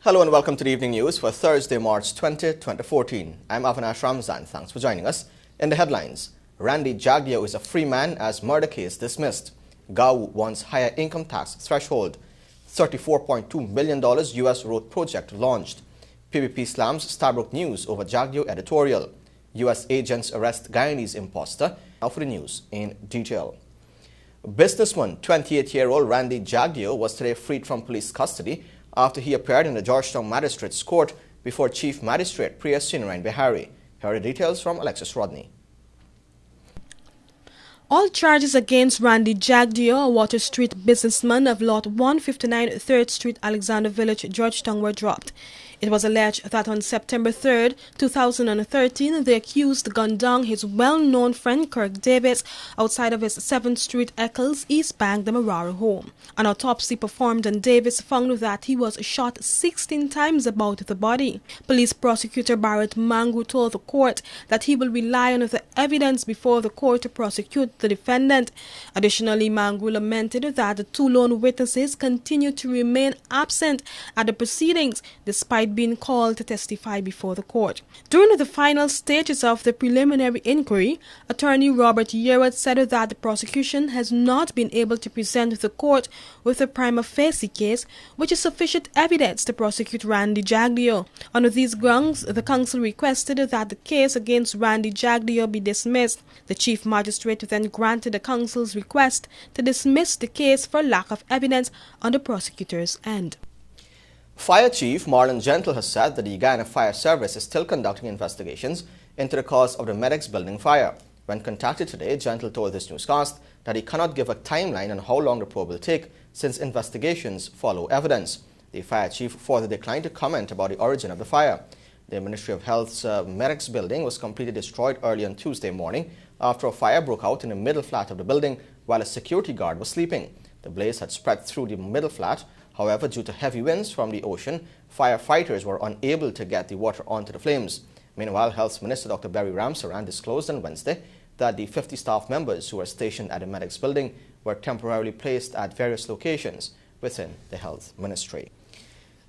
Hello and welcome to the Evening News for Thursday, March 20, 2014. I'm Avinash Ramzan. Thanks for joining us. In the headlines, Randy Jagdeo is a free man as murder case dismissed. GAU wants higher income tax threshold. $34.2 million U.S. road project launched. PBP slams Starbrook News over Jagdeo editorial. U.S. agents arrest Guyanese imposter. Now for the news in detail. Businessman 28-year-old Randy Jagdeo was today freed from police custody after he appeared in the Georgetown Magistrates Court before Chief Magistrate Priya Sinarain Behari. Here are the details from Alexis Rodney. All charges against Randy Jagdeo, a Water Street businessman of Lot 159 3rd Street, Alexander Village, Georgetown, were dropped. It was alleged that on September 3, 2013, the accused gunned down his well-known friend Kirk Davis outside of his 7th Street Eccles, East Bank, the Marara home. An autopsy performed on Davis found that he was shot 16 times about the body. Police prosecutor Barrett Mangu told the court that he will rely on the evidence before the court to prosecute the defendant. Additionally, Mangu lamented that the two lone witnesses continued to remain absent at the proceedings despite being called to testify before the court. During the final stages of the preliminary inquiry, attorney Robert Yerwood said that the prosecution has not been able to present the court with a prima facie case, which is sufficient evidence to prosecute Randy Jagdeo. Under these grounds, the counsel requested that the case against Randy Jagdeo be dismissed. The chief magistrate then granted the counsel's request to dismiss the case for lack of evidence on the prosecutor's end. Fire Chief Marlon Gentle has said that the Guyana Fire Service is still conducting investigations into the cause of the Medics building fire. When contacted today, Gentle told this newscast that he cannot give a timeline on how long the probe will take since investigations follow evidence. The Fire Chief further declined to comment about the origin of the fire. The Ministry of Health's Medics building was completely destroyed early on Tuesday morning after a fire broke out in the middle flat of the building while a security guard was sleeping. The blaze had spread through the middle flat. However, due to heavy winds from the ocean, firefighters were unable to get the water onto the flames. Meanwhile, Health Minister Dr. Barry Ramsaran disclosed on Wednesday that the 50 staff members who were stationed at the Medics building were temporarily placed at various locations within the Health Ministry.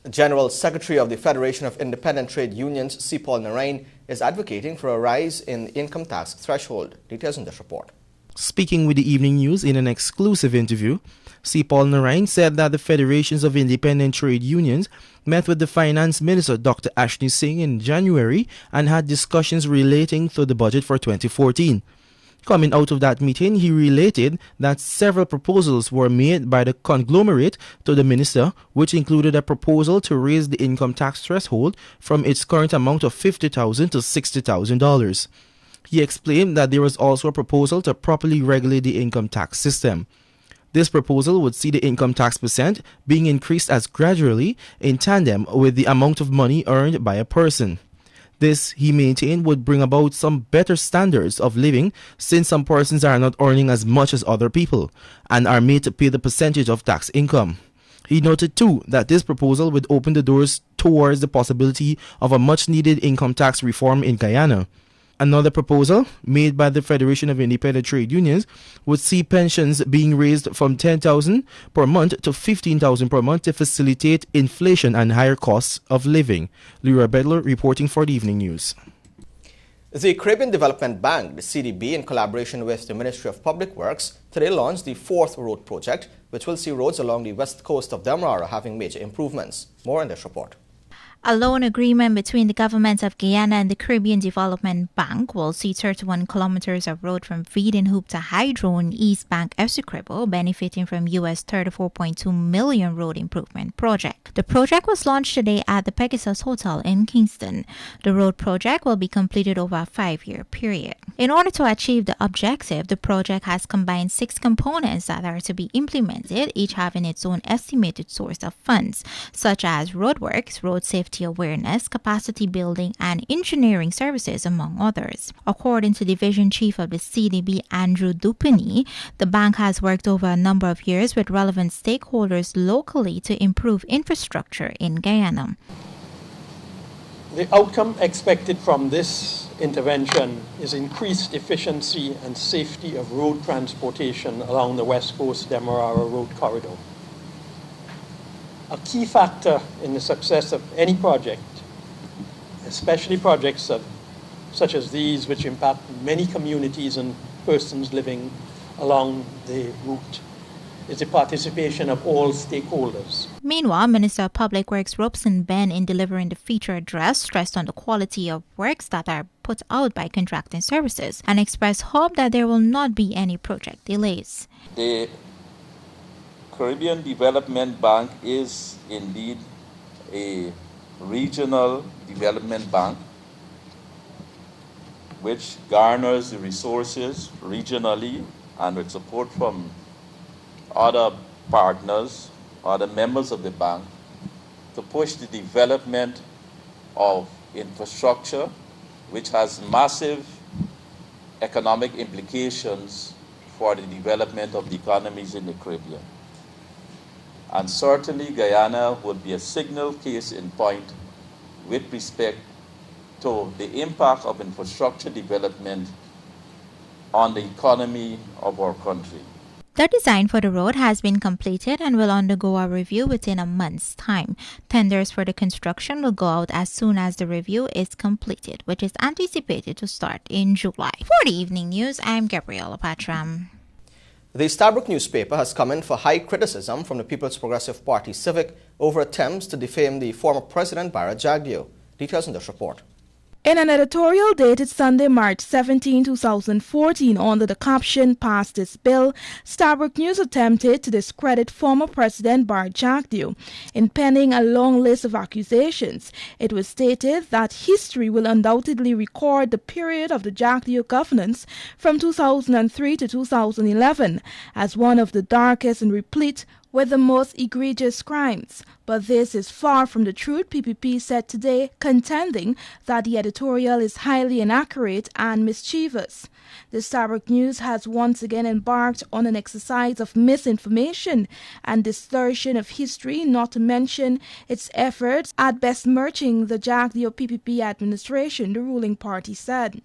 The General Secretary of the Federation of Independent Trade Unions, C. Paul Narain, is advocating for a rise in the income tax threshold. Details in this report. Speaking with the Evening News in an exclusive interview, C. Paul Narain said that the Federations of Independent Trade Unions met with the Finance Minister, Dr. Ashni Singh, in January and had discussions relating to the budget for 2014. Coming out of that meeting, he related that several proposals were made by the conglomerate to the minister, which included a proposal to raise the income tax threshold from its current amount of $50,000 to $60,000. He explained that there was also a proposal to properly regulate the income tax system. This proposal would see the income tax percent being increased as gradually in tandem with the amount of money earned by a person. This, he maintained, would bring about some better standards of living since some persons are not earning as much as other people and are made to pay the percentage of tax income. He noted too that this proposal would open the doors towards the possibility of a much-needed income tax reform in Guyana. Another proposal made by the Federation of Independent Trade Unions would see pensions being raised from $10,000 per month to $15,000 per month to facilitate inflation and higher costs of living. Leroy Bedler reporting for the Evening News. The Caribbean Development Bank, the CDB, in collaboration with the Ministry of Public Works, today launched the 4th road project, which will see roads along the west coast of Demerara having major improvements. More in this report. A loan agreement between the government of Guyana and the Caribbean Development Bank will see 31 kilometers of road from Wiedenhoop to Hydro in East Bank, Essequibo, benefiting from US $34.2 million road improvement project. The project was launched today at the Pegasus Hotel in Kingston. The road project will be completed over a 5-year period. In order to achieve the objective, the project has combined 6 components that are to be implemented, each having its own estimated source of funds, such as roadworks, road safety awareness, capacity building, and engineering services, among others. According to Division Chief of the CDB, Andrew Dupini, the bank has worked over a number of years with relevant stakeholders locally to improve infrastructure in Guyana. The outcome expected from this intervention is increased efficiency and safety of road transportation along the West Coast Demerara Road Corridor. A key factor in the success of any project, especially projects such as these, which impact many communities and persons living along the route, is the participation of all stakeholders. Meanwhile, Minister of Public Works Robson Ben, in delivering the feature address, stressed on the quality of works that are put out by contracting services and expressed hope that there will not be any project delays. The Caribbean Development Bank is indeed a regional development bank which garners the resources regionally and with support from other partners, other members of the bank, to push the development of infrastructure, which has massive economic implications for the development of the economies in the Caribbean. And certainly Guyana would be a signal case in point with respect to the impact of infrastructure development on the economy of our country. The design for the road has been completed and will undergo a review within a month's time. Tenders for the construction will go out as soon as the review is completed, which is anticipated to start in July. For the evening news, I'm Gabriela Patram. The Stabroek newspaper has come in for high criticism from the People's Progressive Party Civic over attempts to defame the former President Bara Jagdeo. Details in this report. In an editorial dated Sunday, March 17, 2014, under the caption "Pass This Bill," Stabroek News attempted to discredit former President Bara Jagdeo. In penning a long list of accusations, it was stated that history will undoubtedly record the period of the Jagdeo governance from 2003 to 2011 as one of the darkest and replete with the most egregious crimes. But this is far from the truth, PPP said today, contending that the editorial is highly inaccurate and mischievous. The Stabroek News has once again embarked on an exercise of misinformation and distortion of history, not to mention its efforts at besmirching the Jagdeo PPP administration, the ruling party said.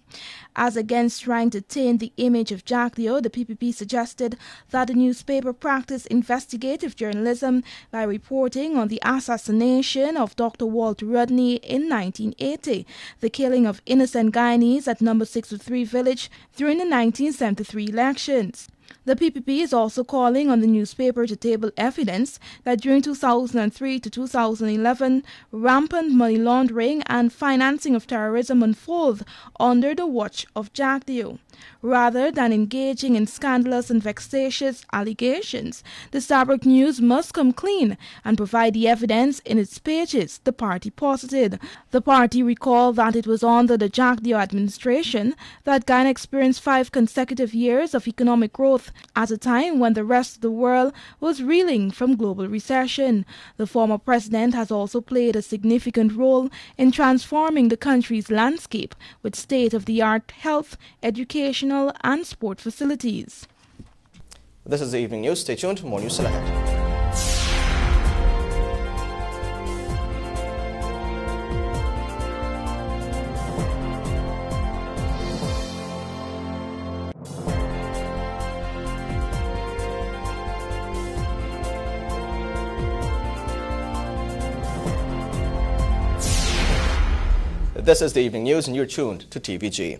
As against trying to taint the image of Jagdeo, the PPP suggested that the newspaper practice investigative journalism by reporting on the assassination of Dr. Walter Rodney in 1980, the killing of innocent Guyanese at No. 603 Village during the 1973 elections. The PPP is also calling on the newspaper to table evidence that during 2003 to 2011, rampant money laundering and financing of terrorism unfolded under the watch of Jagdeo. Rather than engaging in scandalous and vexatious allegations, the Stabroek News must come clean and provide the evidence in its pages, the party posited. The party recalled that it was under the Jagdeo administration that Ghana experienced 5 consecutive years of economic growth at a time when the rest of the world was reeling from global recession. The former president has also played a significant role in transforming the country's landscape with state-of-the-art health, educational and sport facilities. This is the evening news. Stay tuned for more news still ahead. This is the evening news and you're tuned to TVG.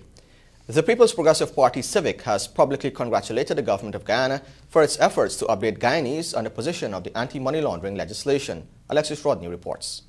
The People's Progressive Party Civic has publicly congratulated the government of Guyana for its efforts to update Guyanese on the position of the anti-money laundering legislation. Alexis Rodney reports.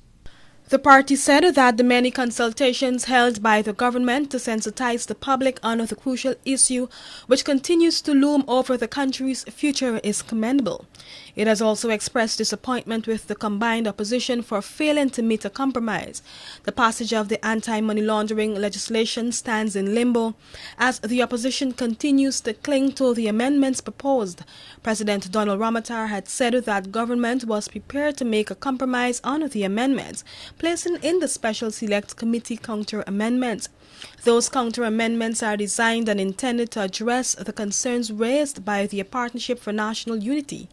The party said that the many consultations held by the government to sensitize the public on the crucial issue which continues to loom over the country's future is commendable. It has also expressed disappointment with the combined opposition for failing to meet a compromise. The passage of the anti-money laundering legislation stands in limbo as the opposition continues to cling to the amendments proposed. President Donald Ramotar had said that government was prepared to make a compromise on the amendments, placing in the Special Select Committee counter-amendments. Those counter-amendments are designed and intended to address the concerns raised by the Partnership for National Unity.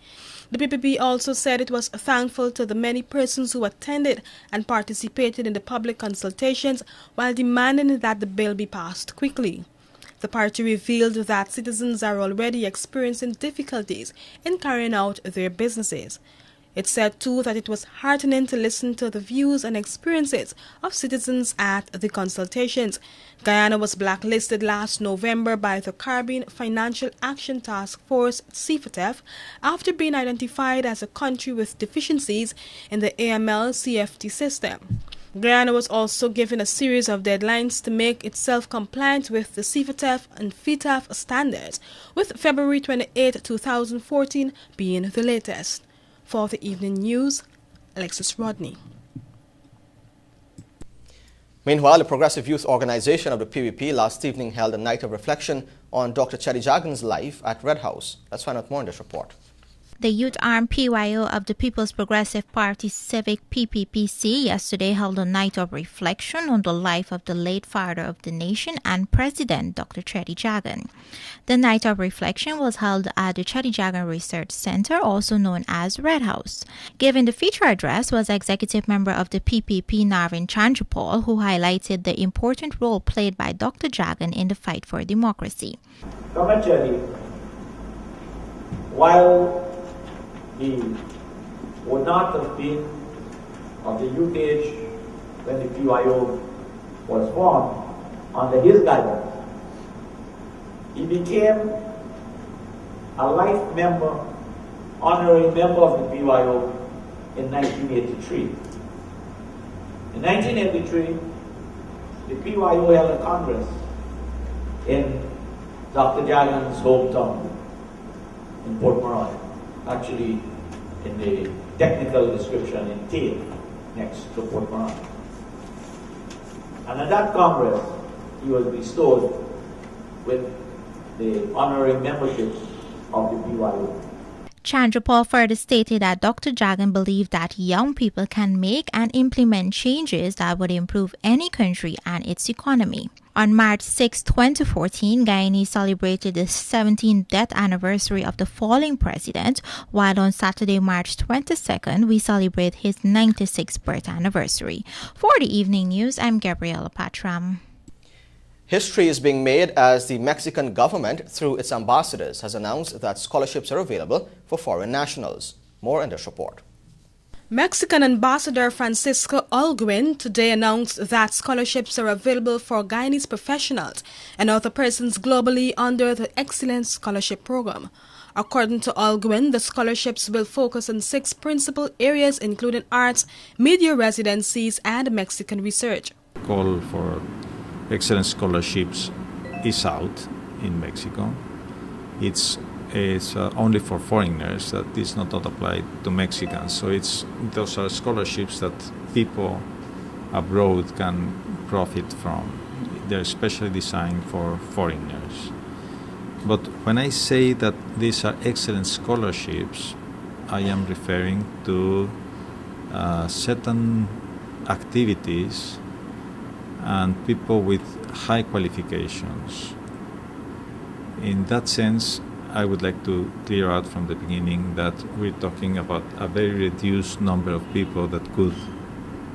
The PPP also said it was thankful to the many persons who attended and participated in the public consultations while demanding that the bill be passed quickly. The party revealed that citizens are already experiencing difficulties in carrying out their businesses. It said too that it was heartening to listen to the views and experiences of citizens at the consultations. Guyana was blacklisted last November by the Caribbean Financial Action Task Force, CFATF, after being identified as a country with deficiencies in the AML-CFT system. Guyana was also given a series of deadlines to make itself compliant with the CFATF and FATF standards, with February 28, 2014 being the latest. For the evening news, Alexis Rodney. Meanwhile, the Progressive Youth Organization of the PVP last evening held a night of reflection on Dr. Chetty Jagan's life at Red House. Let's find out more in this report. The youth arm PYO of the People's Progressive Party Civic PPPC yesterday held a night of reflection on the life of the late father of the nation and President Dr. Chetty Jagan. The night of reflection was held at the Chetty Jagan Research Center, also known as Red House. Giving the feature address was executive member of the PPP Narvin Chandrapal, who highlighted the important role played by Dr. Jagan in the fight for democracy. Dr. Chetty, while he would not have been of the youth age when the PYO was formed under his guidance, he became a life member, honorary member of the PYO in 1983. In 1983, the PYO held a congress in Dr. Jagan's hometown in Port Moran. Actually, in the technical description, in Tate, next to Port Moran. And at that Congress, he was bestowed with the honorary membership of the PYO. Chandrapal further stated that Dr. Jagan believed that young people can make and implement changes that would improve any country and its economy. On March 6, 2014, Guyanese celebrated the 17th death anniversary of the falling president, while on Saturday, March 22nd, we celebrate his 96th birth anniversary. For the evening news, I'm Gabriela Patram. History is being made as the Mexican government, through its ambassadors, has announced that scholarships are available for foreign nationals. More in this report. Mexican Ambassador Francisco Olguin today announced that scholarships are available for Guyanese professionals and other persons globally under the Excellence Scholarship Program. According to Olguin, the scholarships will focus on 6 principal areas including arts, media residencies, and Mexican research. Call for excellence scholarships is out in Mexico. It's only for foreigners, that is not applied to Mexicans. So those are scholarships that people abroad can profit from. They're specially designed for foreigners. But when I say that these are excellent scholarships, I am referring to certain activities and people with high qualifications. In that sense, I would like to clear out from the beginning that we're talking about a very reduced number of people that could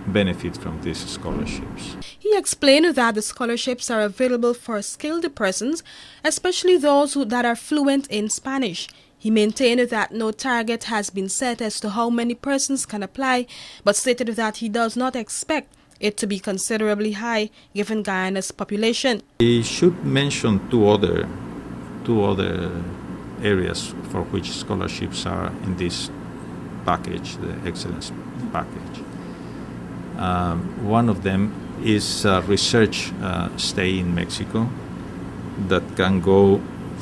benefit from these scholarships. He explained that the scholarships are available for skilled persons, especially those that are fluent in Spanish. He maintained that no target has been set as to how many persons can apply, but stated that he does not expect it to be considerably high given Guyana's population. We should mention two other areas for which scholarships are in this package, the excellence package. One of them is research stay in Mexico that can go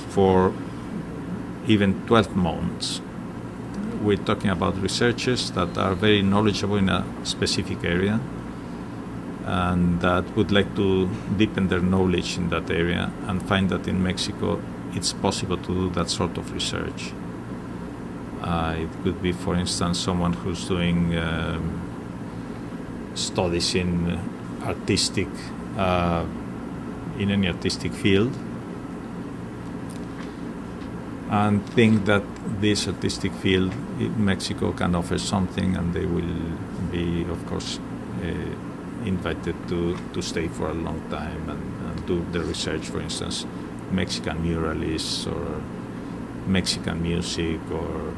for even 12 months. We're talking about researchers that are very knowledgeable in a specific area and that would like to deepen their knowledge in that area and find that in Mexico it's possible to do that sort of research. It could be, for instance, someone who's doing studies in any artistic field, and think that this artistic field in Mexico can offer something, and they will be, of course, invited to stay for a long time and do the research, for instance, Mexican muralists or Mexican music or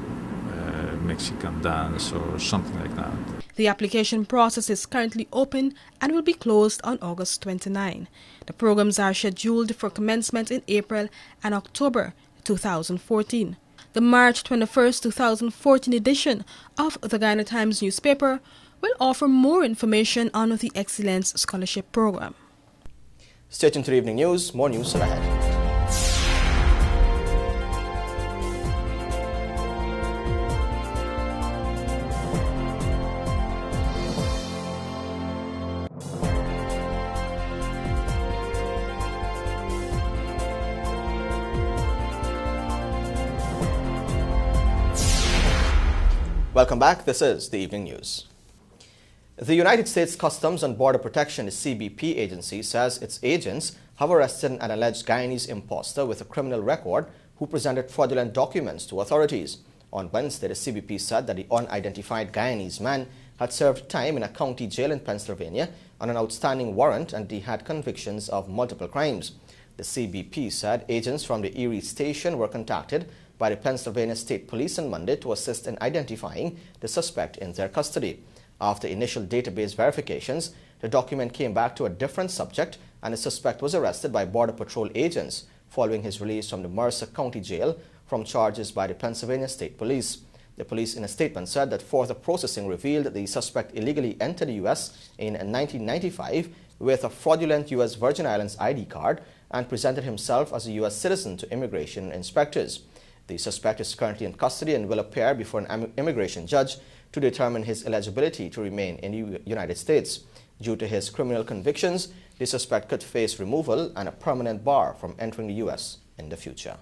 Mexican dance or something like that. The application process is currently open and will be closed on August 29. The programs are scheduled for commencement in April and October 2014. The March 21, 2014 edition of the Guyana Times newspaper will offer more information on the Excellence Scholarship Program. Stay tuned to the evening news. More news are ahead. Welcome back. This is the evening news. The United States Customs and Border Protection CBP agency says its agents have arrested an alleged Guyanese imposter with a criminal record who presented fraudulent documents to authorities. On Wednesday, the CBP said that the unidentified Guyanese man had served time in a county jail in Pennsylvania on an outstanding warrant and he had convictions of multiple crimes. The CBP said agents from the Erie station were contacted by the Pennsylvania State Police on Monday to assist in identifying the suspect in their custody. After initial database verifications, the document came back to a different subject and the suspect was arrested by Border Patrol agents following his release from the Mercer County Jail from charges by the Pennsylvania State Police. The police in a statement said that further processing revealed that the suspect illegally entered the U.S. in 1995 with a fraudulent U.S. Virgin Islands ID card and presented himself as a U.S. citizen to immigration inspectors. The suspect is currently in custody and will appear before an immigration judge to determine his eligibility to remain in the United States. Due to his criminal convictions, the suspect could face removal and a permanent bar from entering the U.S. in the future.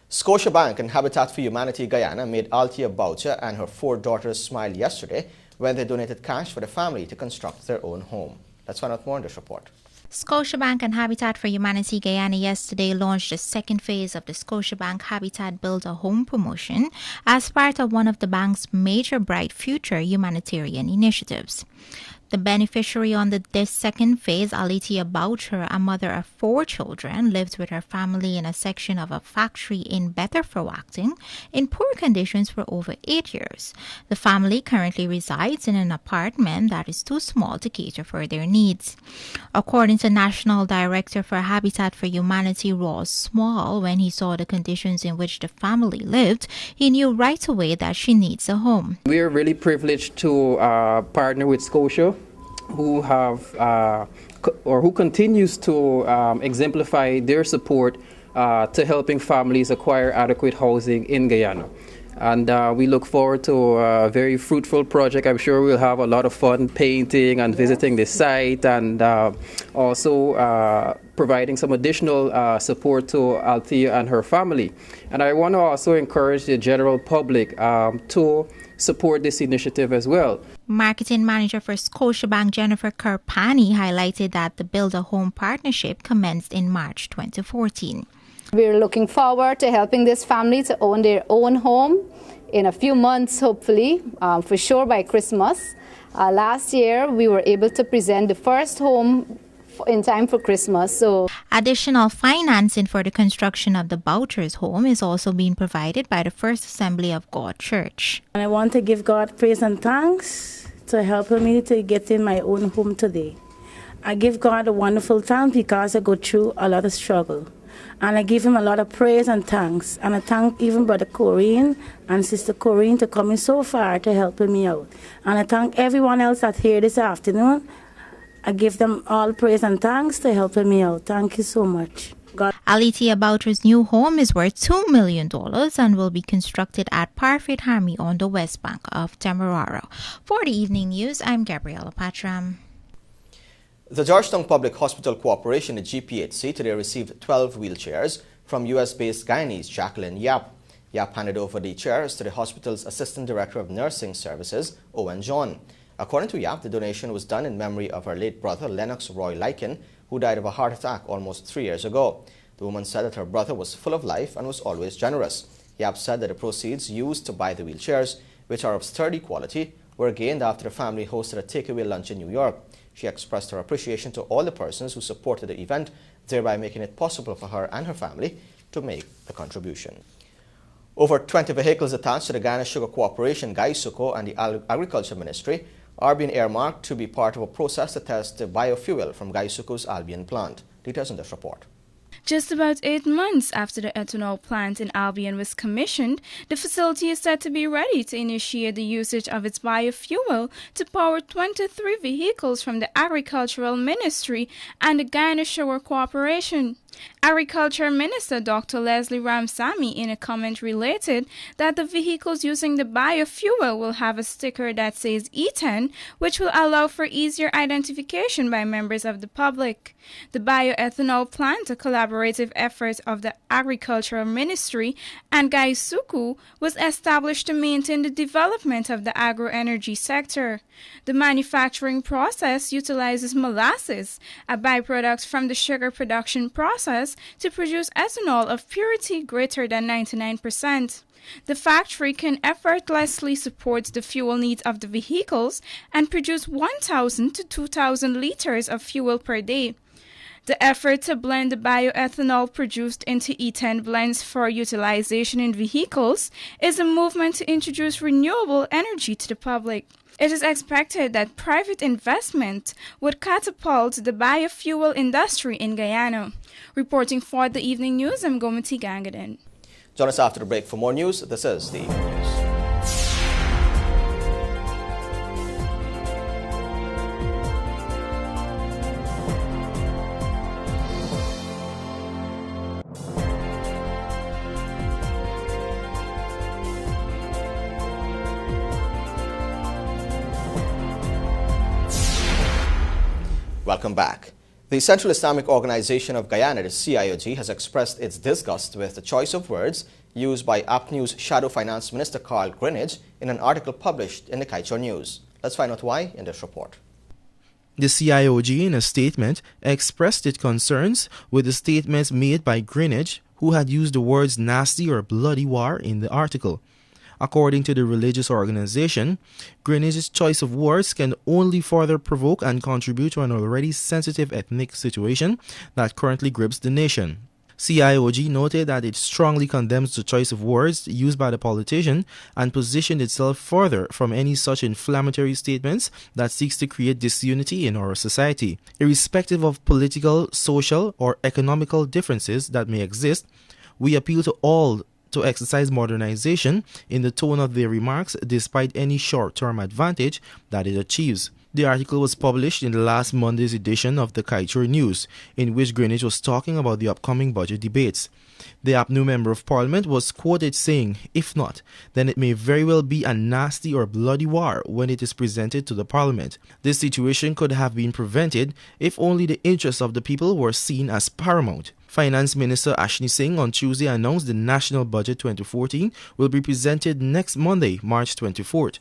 Scotiabank and Habitat for Humanity Guyana made Althea Boucher and her 4 daughters smile yesterday when they donated cash for the family to construct their own home. Let's find out more in this report. Scotiabank and Habitat for Humanity Guyana yesterday launched the second phase of the Scotiabank Habitat Build a Home promotion as part of one of the bank's major Bright Future humanitarian initiatives. The beneficiary on this second phase, Althea Boucher, a mother of 4 children, lived with her family in a section of a factory in Betterfroacting in poor conditions for over 8 years. The family currently resides in an apartment that is too small to cater for their needs. According to National Director for Habitat for Humanity, Ross Small, when he saw the conditions in which the family lived, he knew right away that she needs a home. We are really privileged to partner with Scotia, who who continues to exemplify their support to helping families acquire adequate housing in Guyana. And we look forward to a very fruitful project. I'm sure we'll have a lot of fun painting and visiting the site and also providing some additional support to Althea and her family. And I want to also encourage the general public to support this initiative as well. Marketing manager for Scotiabank, Jennifer Kerpani, highlighted that the Build a Home partnership commenced in March 2014. We're looking forward to helping this family to own their own home in a few months, hopefully, for sure by Christmas. Last year, we were able to present the first home in time for Christmas. So, additional financing for the construction of the Boucher's home is also being provided by the First Assembly of God Church. And I want to give God praise and thanks to help me to get in my own home today. I give God a wonderful thanks because I go through a lot of struggle. And I give him a lot of praise and thanks. And I thank even Brother Corinne and Sister Corinne to coming so far to helping me out. And I thank everyone else that's here this afternoon. I give them all praise and thanks for helping me out. Thank you so much. God. Althea Boucher's new home is worth $2 million and will be constructed at Parfait Harmy on the west bank of Demerara. For the evening news, I'm Gabriela Patram. The Georgetown Public Hospital Corporation, the GPHC, today received 12 wheelchairs from U.S.-based Guyanese Jacqueline Yap. Yap handed over the chairs to the hospital's Assistant Director of Nursing Services, Owen John. According to Yap, the donation was done in memory of her late brother, Lennox Roy Lykin, who died of a heart attack almost 3 years ago. The woman said that her brother was full of life and was always generous. Yap said that the proceeds used to buy the wheelchairs, which are of sturdy quality, were gained after the family hosted a takeaway lunch in New York. She expressed her appreciation to all the persons who supported the event, thereby making it possible for her and her family to make the contribution. Over 20 vehicles attached to the Guyana Sugar Corporation, GAISUCO, and the Agriculture Ministry are being earmarked to be part of a process to test the biofuel from GAISUCO's Albion plant. Details in this report. Just about 8 months after the ethanol plant in Albion was commissioned, the facility is said to be ready to initiate the usage of its biofuel to power 23 vehicles from the Agricultural Ministry and the Guyana Sugar Corporation. Agriculture Minister Dr. Leslie Ramsamy in a comment related that the vehicles using the biofuel will have a sticker that says E10, which will allow for easier identification by members of the public. The bioethanol plant, a collaborative effort of the Agricultural Ministry and GAISUCO, was established to maintain the development of the agroenergy sector. The manufacturing process utilizes molasses, a byproduct from the sugar production process, to produce ethanol of purity greater than 99%. The factory can effortlessly support the fuel needs of the vehicles and produce 1,000 to 2,000 liters of fuel per day. The effort to blend the bioethanol produced into E10 blends for utilization in vehicles is a movement to introduce renewable energy to the public. It is expected that private investment would catapult the biofuel industry in Guyana. Reporting for the Evening News, I'm Gomati Gangaden. Join us after the break for more news. This is the Evening News. Welcome back. The Central Islamic Organization of Guyana, the CIOG, has expressed its disgust with the choice of words used by APNEW's Shadow Finance Minister Carl Greenidge in an article published in the Kaichor News. Let's find out why in this report. The CIOG, in a statement, expressed its concerns with the statements made by Greenidge, who had used the words nasty or bloody war in the article. According to the religious organization, Greenidge's choice of words can only further provoke and contribute to an already sensitive ethnic situation that currently grips the nation. CIOG noted that it strongly condemns the choice of words used by the politician and positioned itself further from any such inflammatory statements that seeks to create disunity in our society. Irrespective of political, social, or economical differences that may exist, we appeal to all to exercise modernization in the tone of their remarks despite any short-term advantage that it achieves. The article was published in the last Monday's edition of the Kaichor News, in which Greenidge was talking about the upcoming budget debates. The APNEW Member of Parliament was quoted saying, "If not, then it may very well be a nasty or bloody war when it is presented to the Parliament. This situation could have been prevented if only the interests of the people were seen as paramount." Finance Minister Ashni Singh on Tuesday announced the National Budget 2014 will be presented next Monday, March 24th.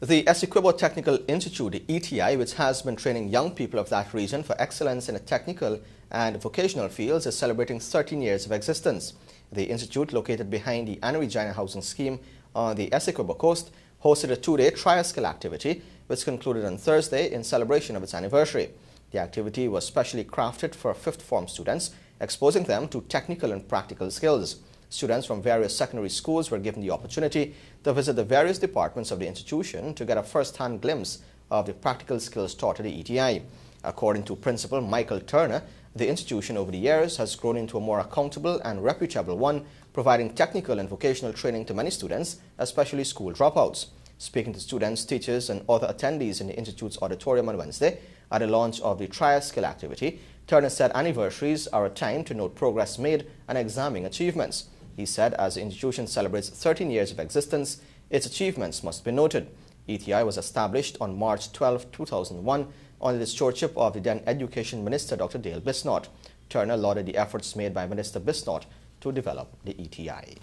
The Essequibo Technical Institute, the ETI, which has been training young people of that region for excellence in the technical and vocational fields, is celebrating 13 years of existence. The institute, located behind the Anna Regina Housing Scheme on the Essequibo coast, hosted a two-day trial-skill activity, which concluded on Thursday in celebration of its anniversary. The activity was specially crafted for fifth form students, exposing them to technical and practical skills. Students from various secondary schools were given the opportunity to visit the various departments of the institution to get a first-hand glimpse of the practical skills taught at the ETI. According to Principal Michael Turner, the institution over the years has grown into a more accountable and reputable one, providing technical and vocational training to many students, especially school dropouts. Speaking to students, teachers, and other attendees in the institute's auditorium on Wednesday at the launch of the trial skill activity, Turner said anniversaries are a time to note progress made and examine achievements. He said as the institution celebrates 13 years of existence, its achievements must be noted. ETI was established on March 12, 2001 under the stewardship of the then Education Minister Dr. Dale Bisnott. Turner lauded the efforts made by Minister Bisnott to develop the ETI.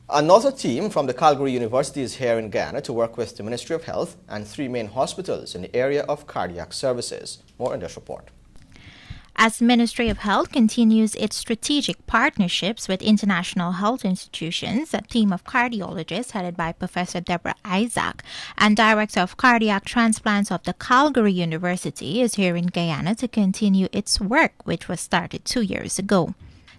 Another team from the Calgary University is here in Guyana to work with the Ministry of Health and three main hospitals in the area of cardiac services. More in this report. As the Ministry of Health continues its strategic partnerships with international health institutions, a team of cardiologists headed by Professor Deborah Isaac and Director of Cardiac Transplants of the Calgary University is here in Guyana to continue its work, which was started 2 years ago.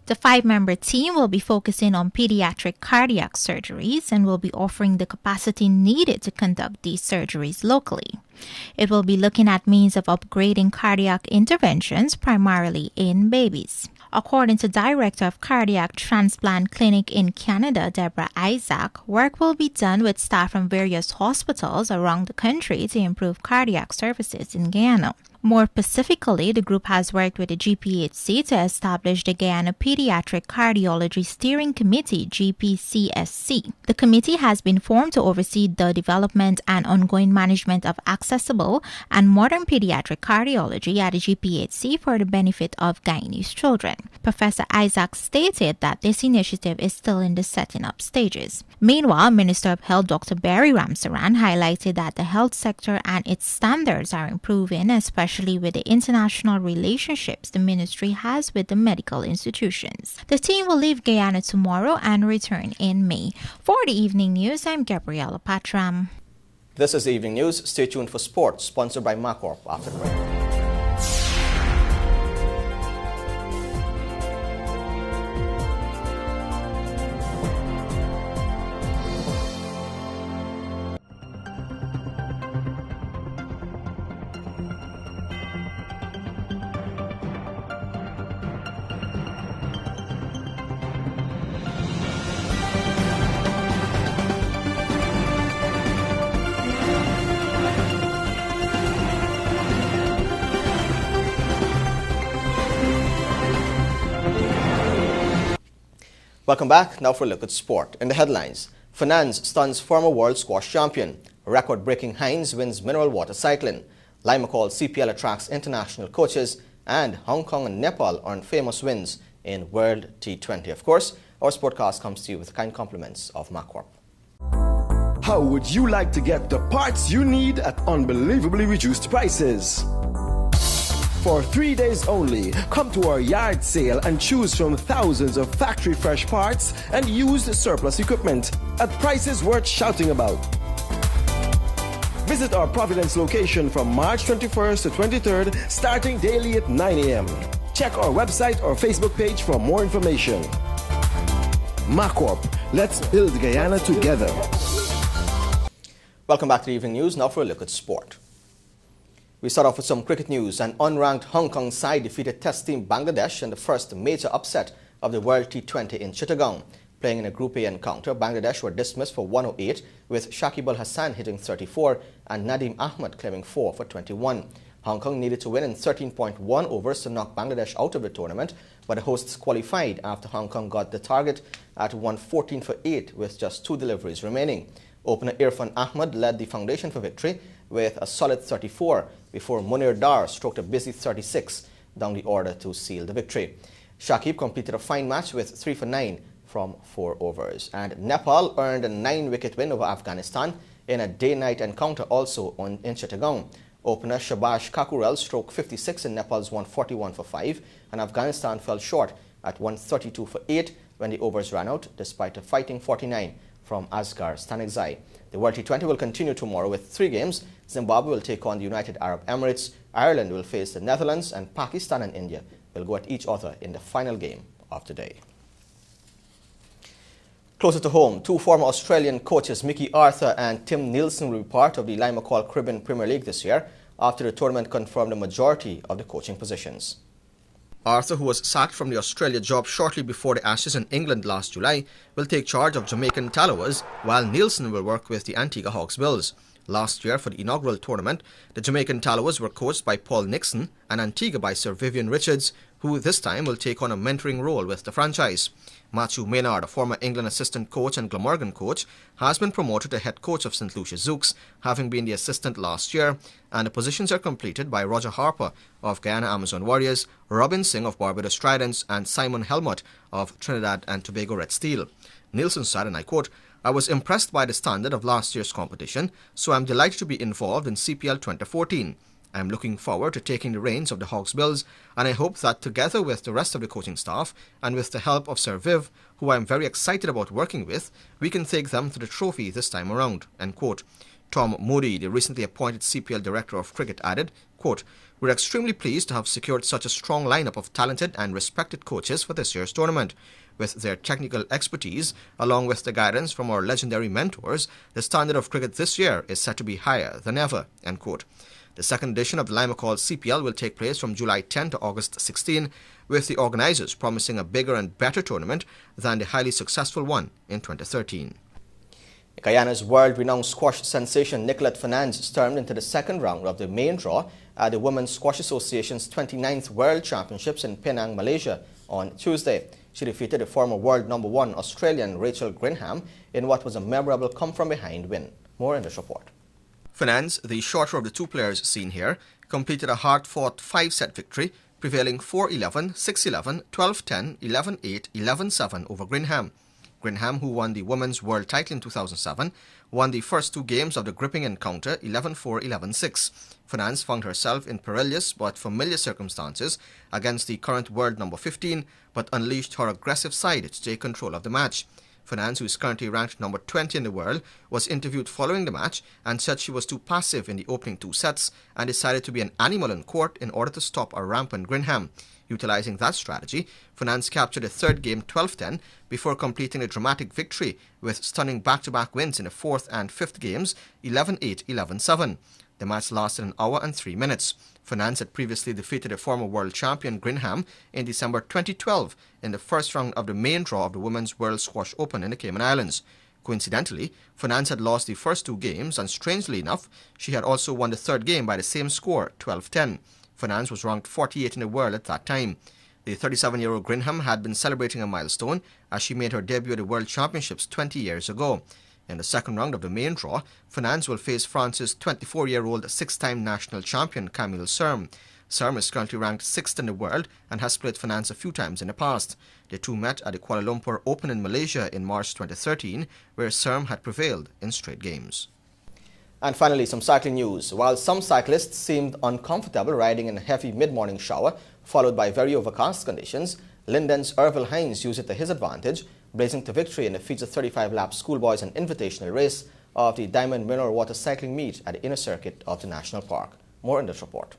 The 5-member team will be focusing on pediatric cardiac surgeries and will be offering the capacity needed to conduct these surgeries locally. It will be looking at means of upgrading cardiac interventions primarily in babies. According to Director of Cardiac Transplant Clinic in Canada, Deborah Isaac, work will be done with staff from various hospitals around the country to improve cardiac services in Guyana. More specifically, the group has worked with the GPHC to establish the Guyana Pediatric Cardiology Steering Committee, GPCSC. The committee has been formed to oversee the development and ongoing management of accessible and modern pediatric cardiology at the GPHC for the benefit of Guyanese children. Professor Isaac stated that this initiative is still in the setting up stages. Meanwhile, Minister of Health Dr. Barry Ramsaran highlighted that the health sector and its standards are improving, especially with the international relationships the ministry has with the medical institutions. The team will leave Guyana tomorrow and return in May. For the evening news, I'm Gabriella Patram. This is the evening news. Stay tuned for sports, sponsored by MacCorp after the break. Welcome back. Now for a look at sport. In the headlines, Finance stuns former world squash champion. Record-breaking Hines wins mineral water cycling. Limacol CPL attracts international coaches, and Hong Kong and Nepal earn famous wins in World T20. Of course, our sportcast comes to you with kind compliments of MacCorp. How would you like to get the parts you need at unbelievably reduced prices? For 3 days only, come to our yard sale and choose from thousands of factory fresh parts and used surplus equipment at prices worth shouting about. Visit our Providence location from March 21st to 23rd, starting daily at 9 a.m. Check our website or Facebook page for more information. MacCorp, let's build Guyana together. Welcome back to the evening news. Now for a look at sport. We start off with some cricket news. An unranked Hong Kong side defeated Test team Bangladesh in the first major upset of the World T20 in Chittagong. Playing in a Group A encounter, Bangladesh were dismissed for 108, with Shakib Al Hassan hitting 34 and Nadeem Ahmed claiming 4 for 21. Hong Kong needed to win in 13.1 overs to knock Bangladesh out of the tournament, but the hosts qualified after Hong Kong got the target at 114 for 8 with just 2 deliveries remaining. Opener Irfan Ahmed led the foundation for victory with a solid 34 before Munir Dar stroked a busy 36 down the order to seal the victory. Shakib completed a fine match with 3 for 9 from 4 overs. And Nepal earned a 9-wicket win over Afghanistan in a day-night encounter also in Chittagong. Opener Shabash Kakurel stroked 56 in Nepal's 141 for 5, and Afghanistan fell short at 132 for 8 when the overs ran out, despite a fighting 49 from Asghar Stanekzai. The World T20 will continue tomorrow with 3 games. Zimbabwe will take on the United Arab Emirates, Ireland will face the Netherlands, and Pakistan and India will go at each other in the final game of the day. Closer to home, 2 former Australian coaches, Mickey Arthur and Tim Nielsen, will be part of the Limacol Caribbean Premier League this year after the tournament confirmed a majority of the coaching positions. Arthur, who was sacked from the Australia job shortly before the Ashes in England last July, will take charge of Jamaican Tallawahs, while Nielsen will work with the Antigua Hawksbills. Last year, for the inaugural tournament, the Jamaican Tallawahs were coached by Paul Nixon and Antigua by Sir Vivian Richards, who this time will take on a mentoring role with the franchise. Matthew Maynard, a former England assistant coach and Glamorgan coach, has been promoted to head coach of St. Lucia Zouks, having been the assistant last year, and the positions are completed by Roger Harper of Guyana Amazon Warriors, Robin Singh of Barbados Tridents, and Simon Helmut of Trinidad and Tobago Red Steel. Nielsen said, and I quote, "I was impressed by the standard of last year's competition, so I'm delighted to be involved in CPL 2014. I'm looking forward to taking the reins of the Hawksbills, and I hope that together with the rest of the coaching staff and with the help of Sir Viv, who I'm very excited about working with, we can take them to the trophy this time around." End quote. Tom Moody, the recently appointed CPL Director of Cricket, added, Quote, "We're extremely pleased to have secured such a strong lineup of talented and respected coaches for this year's tournament. With their technical expertise, along with the guidance from our legendary mentors, the standard of cricket this year is set to be higher than ever." End quote. The second edition of the Lima Call CPL will take place from July 10 to August 16, with the organisers promising a bigger and better tournament than the highly successful one in 2013. Guyana's world-renowned squash sensation Nicolette Fernandez stormed into the second round of the main draw at the Women's Squash Association's 29th World Championships in Penang, Malaysia on Tuesday. She defeated the former world #1 Australian Rachel Grinham in what was a memorable come-from-behind win. More in this report. Fernandez, the shorter of the two players seen here, completed a hard-fought 5-set victory, prevailing 4-11, 6-11, 12-10, 11-8, 11-7 over Grinham. Grinham, who won the Women's World title in 2007, won the first two games of the gripping encounter 11-4, 11-6. Fernandez found herself in perilous but familiar circumstances against the current world #15, but unleashed her aggressive side to take control of the match. Fernandez, who is currently ranked number 20 in the world, was interviewed following the match and said she was too passive in the opening two sets and decided to be an animal in court in order to stop a rampant Grinham. Utilizing that strategy, Fernandez captured the third game 12-10 before completing a dramatic victory with stunning back-to-back wins in the fourth and fifth games 11-8, 11-7. The match lasted an hour and 3 minutes. Fernandez had previously defeated a former world champion Grinham in December 2012 in the first round of the main draw of the Women's World Squash Open in the Cayman Islands. Coincidentally, Fernandez had lost the first two games, and strangely enough, she had also won the third game by the same score, 12-10. Fernandez was ranked 48 in the world at that time. The 37-year-old Grinham had been celebrating a milestone as she made her debut at the World Championships 20 years ago. In the second round of the main draw, Fernandez will face France's 24-year-old six-time national champion Camille Serme. Serme is currently ranked 6th in the world and has played Fernandez a few times in the past. The two met at the Kuala Lumpur Open in Malaysia in March 2013, where Serme had prevailed in straight games. And finally, some cycling news. While some cyclists seemed uncomfortable riding in a heavy mid-morning shower, followed by very overcast conditions, Linden's Ervil Hines used it to his advantage, blazing to victory in the FISA 35-lap schoolboys and invitational race of the Diamond Mineral Water Cycling Meet at the inner circuit of the National Park. More in this report.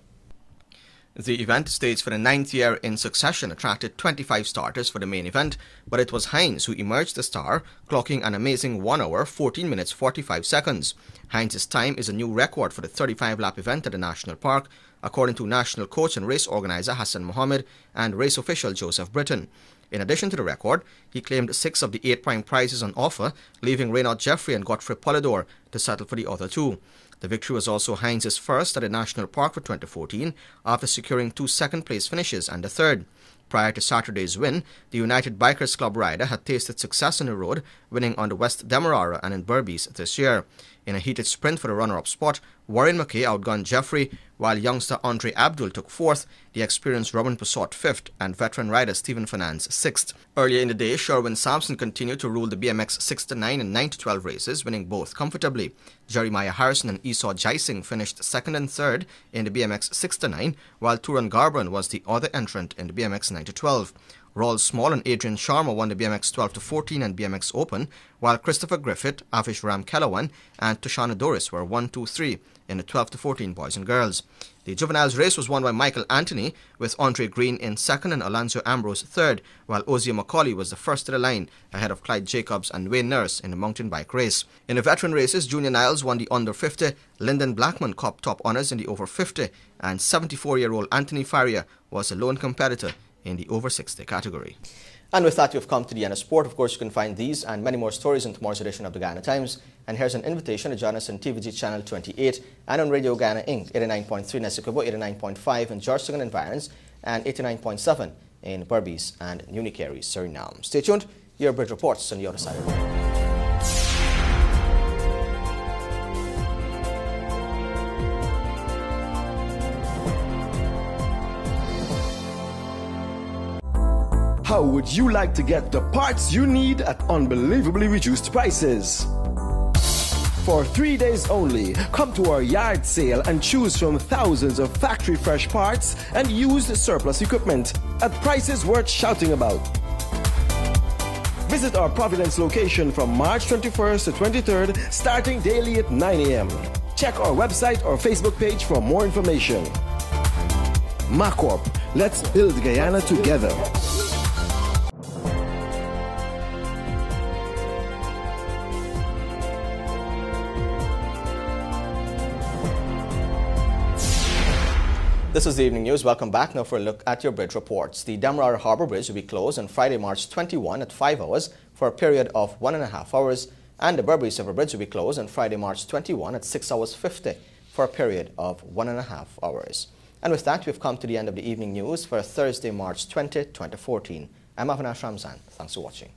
The event, staged for the 9th year in succession, attracted 25 starters for the main event, but it was Hines who emerged the star, clocking an amazing 1 hour, 14 minutes, 45 seconds. Hines' time is a new record for the 35-lap event at the National Park, according to national coach and race organizer Hassan Mohammed and race official Joseph Britton. In addition to the record, he claimed 6 of the 8 prime prizes on offer, leaving Reynard Jeffrey and Godfrey Polidor to settle for the other 2. The victory was also Hines' first at the National Park for 2014, after securing 2 second-place finishes and a third. Prior to Saturday's win, the United Bikers Club rider had tasted success on the road, winning on the West Demerara and in Berbice this year. In a heated sprint for the runner-up spot, Warren McKay outgunned Jeffrey, while youngster Andre Abdul took 4th, the experienced Robin Passot 5th, and veteran rider Stephen Fernandez 6th. Earlier in the day, Sherwin Sampson continued to rule the BMX 6-9 and 9-12 races, winning both comfortably. Jeremiah Harrison and Esau Jaising finished 2nd and 3rd in the BMX 6-9, while Turan Garban was the other entrant in the BMX 9-12. Rawls Small and Adrian Sharma won the BMX 12-14 and BMX Open, while Christopher Griffith, Avish Ram Kelawan, and Tushana Doris were 1-2-3 in the 12-14 boys and girls. The juveniles race was won by Michael Anthony, with Andre Green in 2nd and Alonso Ambrose 3rd, while Ozia Macaulay was the first to the line, ahead of Clyde Jacobs and Wayne Nurse in the mountain bike race. In the veteran races, Junior Niles won the under 50, Lyndon Blackman copped top honours in the over 50, and 74-year-old Anthony Faria was the lone competitor in the over 60 category. And with that, you've come to the end of sport. Of course, you can find these and many more stories in tomorrow's edition of the Guyana Times. And here's an invitation to join us on TVG Channel 28 and on Radio Guyana Inc. 89.3 in Essequibo, 89.5 in Georgetown and Environs, and 89.7 in Berbice and Unicary, Suriname. Stay tuned. Your bridge reports on the other side of the world. How would you like to get the parts you need at unbelievably reduced prices? For 3 days only, come to our yard sale and choose from thousands of factory fresh parts and used surplus equipment at prices worth shouting about. Visit our Providence location from March 21st to 23rd, starting daily at 9 a.m. Check our website or Facebook page for more information. MacCorp. Let's build Guyana together. This is the evening news. Welcome back. Now for a look at your bridge reports. The Demerara Harbour Bridge will be closed on Friday, March 21 at 5 hours for a period of 1.5 hours, and the Berbice River Bridge will be closed on Friday, March 21 at 6 hours 50 for a period of 1.5 hours. And with that, we've come to the end of the evening news for Thursday, March 20, 2014. I'm Avinash Ramzan. Thanks for watching.